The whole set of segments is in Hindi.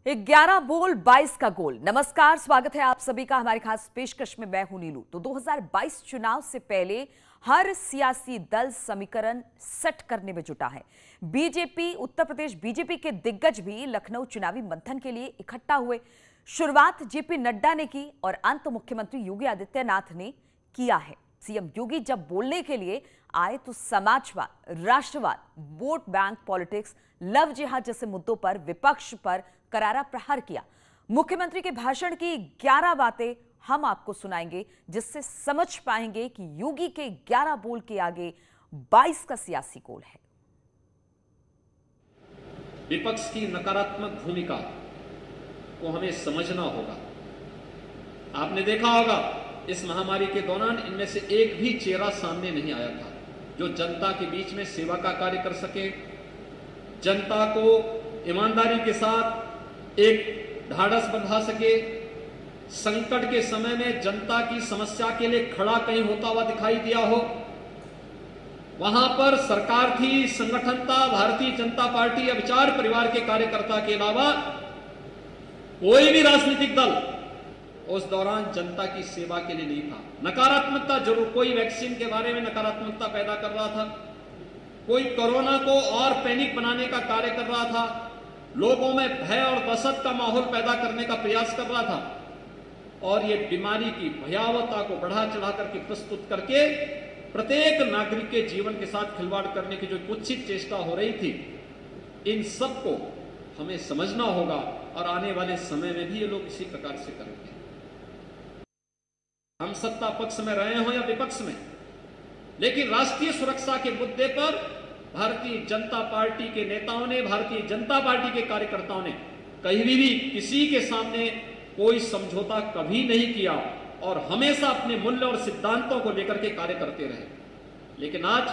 11 बोल 22 का गोल। नमस्कार, स्वागत है आप सभी का हमारी खास पेशकश में। मैं हूं नीलू। तो 2022 चुनाव से पहले हर सियासी दल समीकरण सेट करने में जुटा है। बीजेपी, उत्तर प्रदेश बीजेपी के दिग्गज भी लखनऊ चुनावी मंथन के लिए इकट्ठा हुए। शुरुआत जेपी नड्डा ने की और अंत मुख्यमंत्री योगी आदित्यनाथ ने किया है। सीएम योगी जब बोलने के लिए आए तो समाजवाद, राष्ट्रवाद, वोट बैंक पॉलिटिक्स, लव जिहाद जैसे मुद्दों पर विपक्ष पर करारा प्रहार किया। मुख्यमंत्री के भाषण की 11 बातें हम आपको सुनाएंगे, जिससे समझ पाएंगे कि योगी के 11 बोल के आगे 22 का सियासी गोल है। विपक्ष की नकारात्मक भूमिका को हमें समझना होगा। आपने देखा होगा इस महामारी के दौरान इनमें से एक भी चेहरा सामने नहीं आया था जो जनता के बीच में सेवा का कार्य कर सके, जनता को ईमानदारी के साथ एक ढाढ़स बंधा सके, संकट के समय में जनता की समस्या के लिए खड़ा कहीं होता हुआ दिखाई दिया हो। वहां पर सरकार थी, संगठन था, भारतीय जनता पार्टी या विचार परिवार के कार्यकर्ता के अलावा कोई भी राजनीतिक दल उस दौरान जनता की सेवा के लिए नहीं था। नकारात्मकता जरूर, कोई वैक्सीन के बारे में नकारात्मकता पैदा कर रहा था, कोई कोरोना को और पैनिक बनाने का कार्य कर रहा था, लोगों में भय और दहशत का माहौल पैदा करने का प्रयास कर रहा था, और ये बीमारी की भयावहता को बढ़ा चढ़ा करके प्रस्तुत करके प्रत्येक नागरिक के जीवन के साथ खिलवाड़ करने की जो कुत्सित चेष्टा हो रही थी, इन सब को हमें समझना होगा और आने वाले समय में भी ये लोग इसी प्रकार से करेंगे। हम सत्ता पक्ष में रहे हो या विपक्ष में, लेकिन राष्ट्रीय सुरक्षा के मुद्दे पर भारतीय जनता पार्टी के नेताओं ने, भारतीय जनता पार्टी के कार्यकर्ताओं ने कहीं भी किसी के सामने कोई समझौता कभी नहीं किया और हमेशा अपने मूल्य और सिद्धांतों को लेकर के कार्य करते रहे। लेकिन आज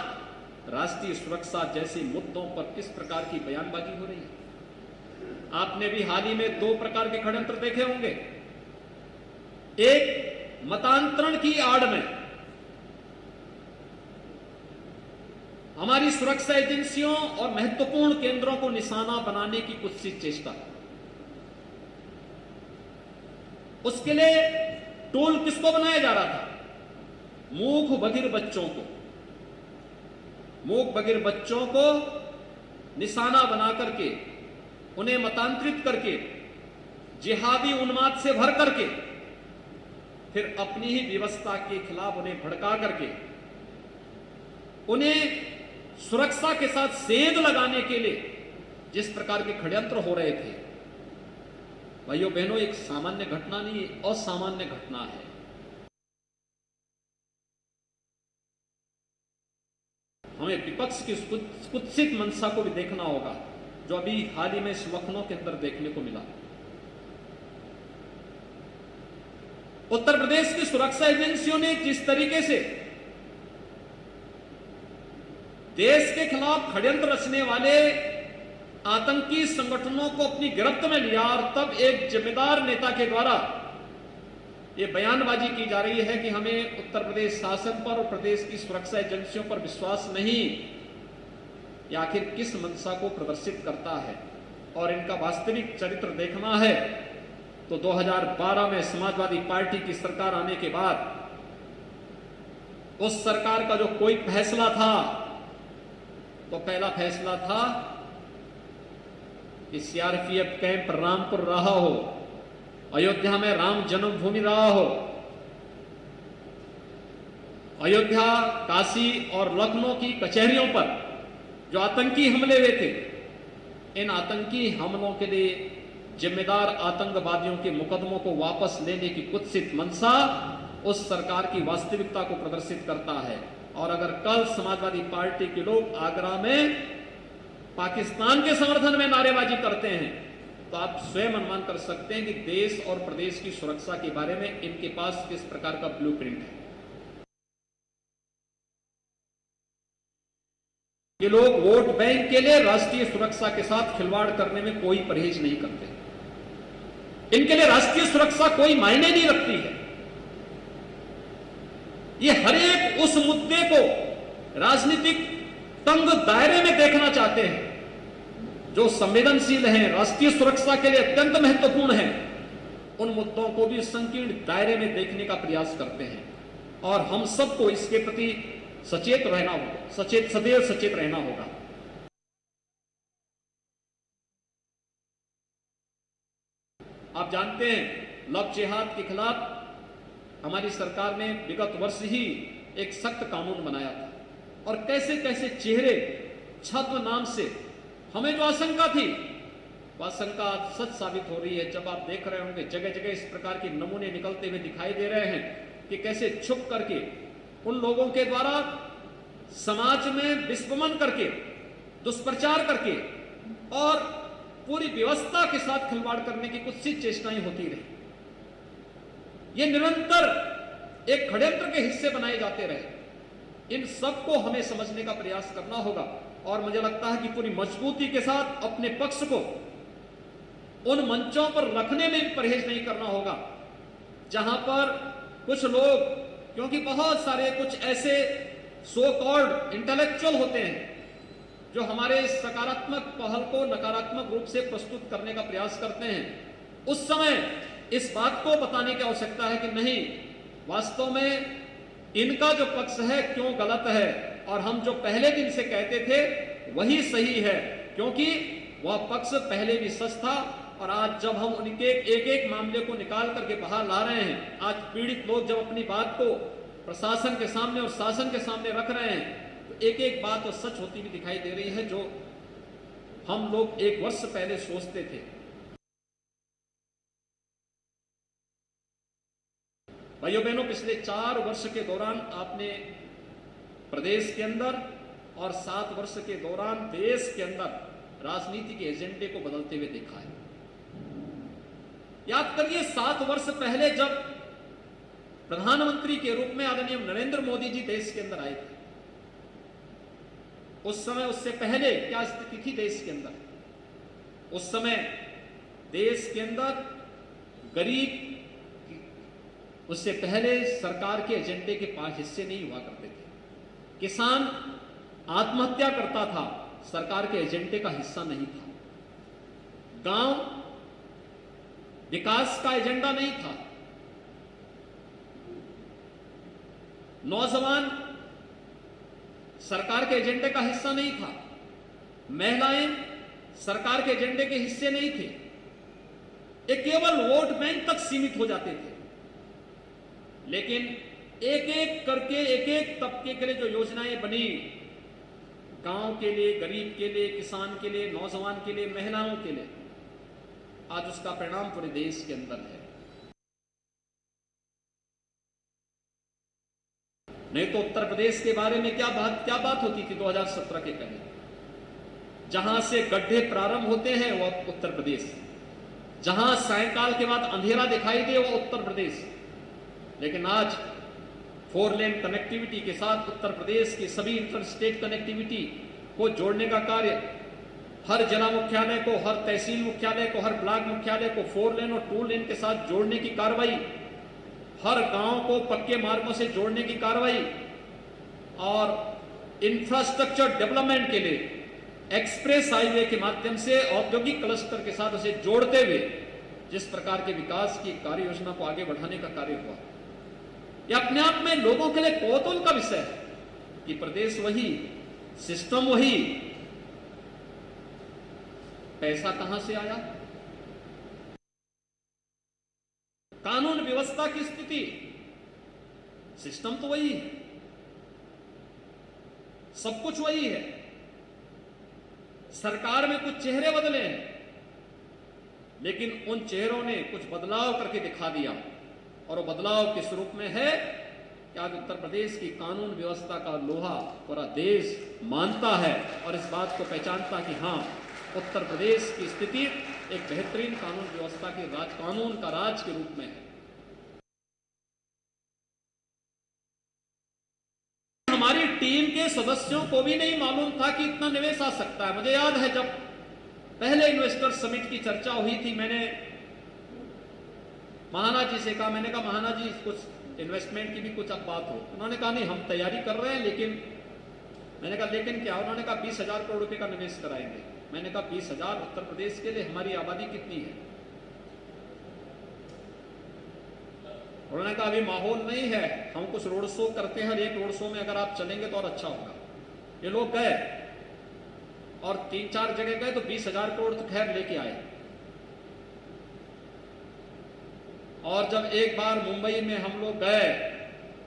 राष्ट्रीय सुरक्षा जैसे मुद्दों पर किस प्रकार की बयानबाजी हो रही है। आपने भी हाल ही में 2 प्रकार के षड्यंत्र देखे होंगे। एक, मतांतरण की आड़ में हमारी सुरक्षा एजेंसियों और महत्वपूर्ण केंद्रों को निशाना बनाने की कुत्सित चेष्टा। उसके लिए टूल किसको बनाया जा रहा था? मूक बधिर बच्चों को, मूक बधिर बच्चों को निशाना बना करके, उन्हें मतांतरित करके, जिहादी उन्माद से भर करके, फिर अपनी ही व्यवस्था के खिलाफ उन्हें भड़का करके, उन्हें सुरक्षा के साथ सेंध लगाने के लिए जिस प्रकार के षड्यंत्र हो रहे थे, भाइयों बहनों, एक सामान्य घटना नहीं, असामान्य घटना है। हमें विपक्ष की कुत्सित मंशा को भी देखना होगा, जो अभी हाल ही में इस लखनऊ के अंदर देखने को मिला। उत्तर प्रदेश की सुरक्षा एजेंसियों ने जिस तरीके से देश के खिलाफ षड्यंत्र रचने वाले आतंकी संगठनों को अपनी गिरफ्त में लिया और तब एक जिम्मेदार नेता के द्वारा यह बयानबाजी की जा रही है कि हमें उत्तर प्रदेश शासन पर और प्रदेश की सुरक्षा एजेंसियों पर विश्वास नहीं, या आखिर किस मंशा को प्रदर्शित करता है। और इनका वास्तविक चरित्र देखना है तो 2012 में समाजवादी पार्टी की सरकार आने के बाद उस सरकार का जो कोई फैसला था, तो पहला फैसला था कि सीआरपीएफ कैंप रामपुर रहा हो, अयोध्या में राम जन्मभूमि रहा हो, अयोध्या, काशी और लखनऊ की कचहरियों पर जो आतंकी हमले हुए थे, इन आतंकी हमलों के लिए जिम्मेदार आतंकवादियों के मुकदमों को वापस लेने की कुत्सित मंशा उस सरकार की वास्तविकता को प्रदर्शित करता है। और अगर कल समाजवादी पार्टी के लोग आगरा में पाकिस्तान के समर्थन में नारेबाजी करते हैं, तो आप स्वयं अनुमान कर सकते हैं कि देश और प्रदेश की सुरक्षा के बारे में इनके पास किस प्रकार का ब्लूप्रिंट है। ये लोग वोट बैंक के लिए राष्ट्रीय सुरक्षा के साथ खिलवाड़ करने में कोई परहेज नहीं करते। इनके लिए राष्ट्रीय सुरक्षा कोई मायने नहीं रखती है। ये हर एक उस मुद्दे को राजनीतिक तंग दायरे में देखना चाहते हैं जो संवेदनशील हैं, राष्ट्रीय सुरक्षा के लिए अत्यंत महत्वपूर्ण हैं, उन मुद्दों को भी संकीर्ण दायरे में देखने का प्रयास करते हैं। और हम सबको इसके प्रति सचेत रहना होगा, सदैव सचेत रहना होगा। आप जानते हैं, लव जिहाद के खिलाफ हमारी सरकार ने विगत वर्ष ही एक सख्त कानून बनाया था, और कैसे कैसे चेहरे छद्म नाम से हमें जो आशंका थी, वह आशंका सच साबित हो रही है। जब आप देख रहे होंगे जगह जगह इस प्रकार के नमूने निकलते हुए दिखाई दे रहे हैं कि कैसे छुप करके उन लोगों के द्वारा समाज में विस्फमन करके, दुष्प्रचार करके और पूरी व्यवस्था के साथ खिलवाड़ करने की कुछ सी चेष्टाएं होती रही। ये निरंतर एक षड्यंत्र के हिस्से बनाए जाते रहे। इन सबको हमें समझने का प्रयास करना होगा, और मुझे लगता है कि पूरी मजबूती के साथ अपने पक्ष को उन मंचों पर रखने में परहेज नहीं करना होगा जहां पर कुछ लोग, क्योंकि बहुत सारे कुछ ऐसे सो कॉल्ड इंटेलेक्चुअल होते हैं जो हमारे सकारात्मक पहल को नकारात्मक रूप से प्रस्तुत करने का प्रयास करते हैं, उस समय इस बात को बताने की आवश्यकता है कि नहीं, वास्तव में इनका जो पक्ष है क्यों गलत है, और हम जो पहले दिन से कहते थे वही सही है, क्योंकि वह पक्ष पहले भी सच था। और आज जब हम उनके एक एक मामले को निकाल करके बाहर ला रहे हैं, आज पीड़ित लोग जब अपनी बात को प्रशासन के सामने और शासन के सामने रख रहे हैं, तो एक एक बात तो सच होती भी दिखाई दे रही है, जो हम लोग एक वर्ष पहले सोचते थे। भाइयों बहनों, पिछले 4 वर्ष के दौरान आपने प्रदेश के अंदर और 7 वर्ष के दौरान देश के अंदर राजनीति के एजेंडे को बदलते हुए देखा है। याद करिए, 7 वर्ष पहले जब प्रधानमंत्री के रूप में आदरणीय नरेंद्र मोदी जी देश के अंदर आए थे, उस समय, उससे पहले क्या स्थिति थी देश के अंदर? उस समय देश के अंदर गरीब, उससे पहले सरकार के एजेंडे के 5 हिस्से नहीं हुआ करते थे। किसान आत्महत्या करता था, सरकार के एजेंडे का हिस्सा नहीं था। गांव विकास का एजेंडा नहीं था। नौजवान सरकार के एजेंडे का हिस्सा नहीं था। महिलाएं सरकार के एजेंडे के हिस्से नहीं थे। ये केवल वोट बैंक तक सीमित हो जाते थे। लेकिन एक एक करके एक एक तबके के लिए जो योजनाएं बनी, गांव के लिए, गरीब के लिए, किसान के लिए, नौजवान के लिए, महिलाओं के लिए, आज उसका परिणाम पूरे देश के अंदर है। नहीं तो उत्तर प्रदेश के बारे में क्या बात होती थी 2017 के पहले? जहां से गड्ढे प्रारंभ होते हैं वह उत्तर प्रदेश, जहां सायंकाल के बाद अंधेरा दिखाई दे वह उत्तर प्रदेश। लेकिन आज 4 लेन कनेक्टिविटी के साथ उत्तर प्रदेश की सभी इंटर स्टेट कनेक्टिविटी को जोड़ने का कार्य, हर जिला मुख्यालय को, हर तहसील मुख्यालय को, हर ब्लॉक मुख्यालय को 4 लेन और 2 लेन के साथ जोड़ने की कार्रवाई, हर गांव को पक्के मार्गों से जोड़ने की कार्रवाई, और इंफ्रास्ट्रक्चर डेवलपमेंट के लिए एक्सप्रेस हाईवे के माध्यम से औद्योगिक क्लस्टर के साथ उसे जोड़ते हुए जिस प्रकार के विकास की कार्य योजना को आगे बढ़ाने का कार्य हुआ, यह अपने आप में लोगों के लिए कौतूहल का विषय है कि प्रदेश वही, सिस्टम वही, पैसा कहां से आया? कानून व्यवस्था की स्थिति, सिस्टम तो वही है, सब कुछ वही है। सरकार में कुछ चेहरे बदले हैं, लेकिन उन चेहरों ने कुछ बदलाव करके दिखा दिया, और वो बदलाव किस रूप में है कि आज उत्तर प्रदेश की कानून व्यवस्था का लोहा पूरा देश मानता है और इस बात को पहचानता कि हां, उत्तर प्रदेश की स्थिति एक बेहतरीन कानून व्यवस्था के कानून का राज के रूप में है। हमारी टीम के सदस्यों को भी नहीं मालूम था कि इतना निवेश आ सकता है। मुझे याद है जब पहले इन्वेस्टर समिट की चर्चा हुई थी, मैंने महाना जी से कहा, मैंने कहा महाना जी कुछ इन्वेस्टमेंट की भी कुछ अब बात हो। उन्होंने कहा नहीं, हम तैयारी कर रहे हैं, लेकिन मैंने कहा लेकिन क्या? उन्होंने कहा 20,000 करोड़ रुपए का निवेश कराएंगे। मैंने कहा 20,000 उत्तर प्रदेश के लिए हमारी आबादी कितनी है? उन्होंने कहा अभी माहौल नहीं है, हम कुछ रोड शो करते हैं, एक रोड शो में अगर आप चलेंगे तो और अच्छा होगा। ये लोग गए और 3-4 जगह गए तो 20,000 करोड़ तो खैर लेके आए। और जब एक बार मुंबई में हम लोग गए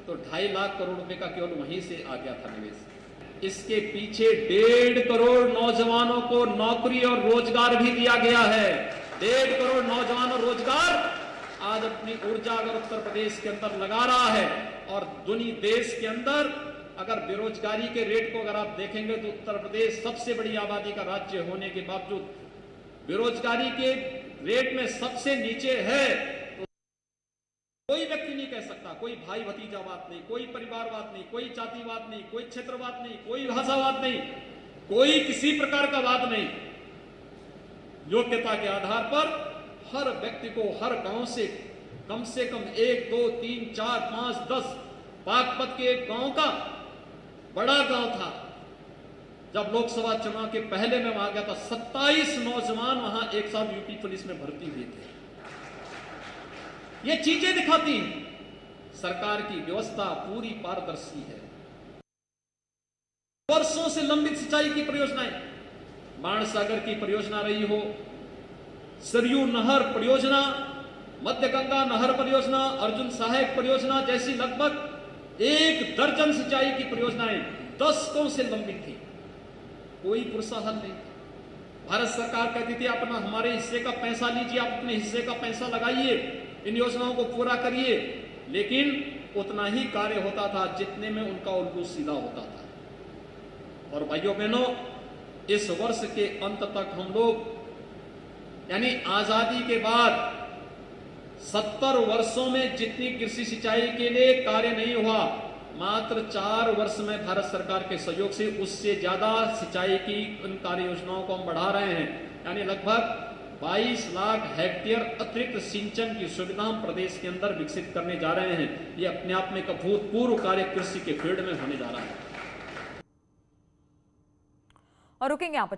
तो 2.5 लाख करोड़ रुपए का केवल वहीं से आ गया था निवेश। इसके पीछे 1.5 करोड़ नौजवानों को नौकरी और रोजगार भी दिया गया है। 1.5 करोड़ नौजवान और रोजगार आज अपनी ऊर्जा अगर उत्तर प्रदेश के अंदर लगा रहा है। और दुनिया देश के अंदर अगर बेरोजगारी के रेट को अगर आप देखेंगे तो उत्तर प्रदेश सबसे बड़ी आबादी का राज्य होने के बावजूद बेरोजगारी के रेट में सबसे नीचे है। कोई व्यक्ति नहीं कह सकता, कोई भाई भतीजावाद नहीं, कोई परिवारवाद नहीं, कोई जातिवाद नहीं, कोई क्षेत्रवाद नहीं, कोई भाषावाद नहीं, कोई किसी प्रकार का वाद नहीं। योग्यता के आधार पर हर व्यक्ति को हर गांव से कम 1, 2, 3, 4, 5, 10 बागपत के एक गांव का बड़ा गांव था। जब लोकसभा चुनाव के पहले में वहां गया था 27 नौजवान वहां एक साथ यूपी पुलिस में भर्ती हुए थे। ये चीजें दिखाती हैं सरकार की व्यवस्था पूरी पारदर्शी है। वर्षों से लंबित सिंचाई की परियोजनाएं, बाणसागर की परियोजना रही हो, सरयू नहर परियोजना, मध्य गंगा नहर परियोजना, अर्जुन सहायक परियोजना जैसी लगभग 1 दर्जन सिंचाई की परियोजनाएं दशकों से लंबित थी, कोई पुरसा हल नहीं। भारत सरकार कहती थी अपना हमारे हिस्से का पैसा लीजिए, आप अपने हिस्से का पैसा लगाइए, इन योजनाओं को पूरा करिए, लेकिन उतना ही कार्य होता था जितने में उनका उल्लू सीधा होता था। और भाइयों बहनों, इस वर्ष के अंत तक हम लोग यानी आजादी के बाद 70 वर्षों में जितनी कृषि सिंचाई के लिए कार्य नहीं हुआ, मात्र 4 वर्ष में भारत सरकार के सहयोग से उससे ज्यादा सिंचाई की उन कार्य योजनाओं को हम बढ़ा रहे हैं। यानी लगभग 22 लाख हेक्टेयर अतिरिक्त सिंचन की सुविधा हम प्रदेश के अंदर विकसित करने जा रहे हैं। ये अपने आप में एक अभूतपूर्व कार्य कृषि के फील्ड में होने जा रहा है। और रुकेंगे यहाँ पर।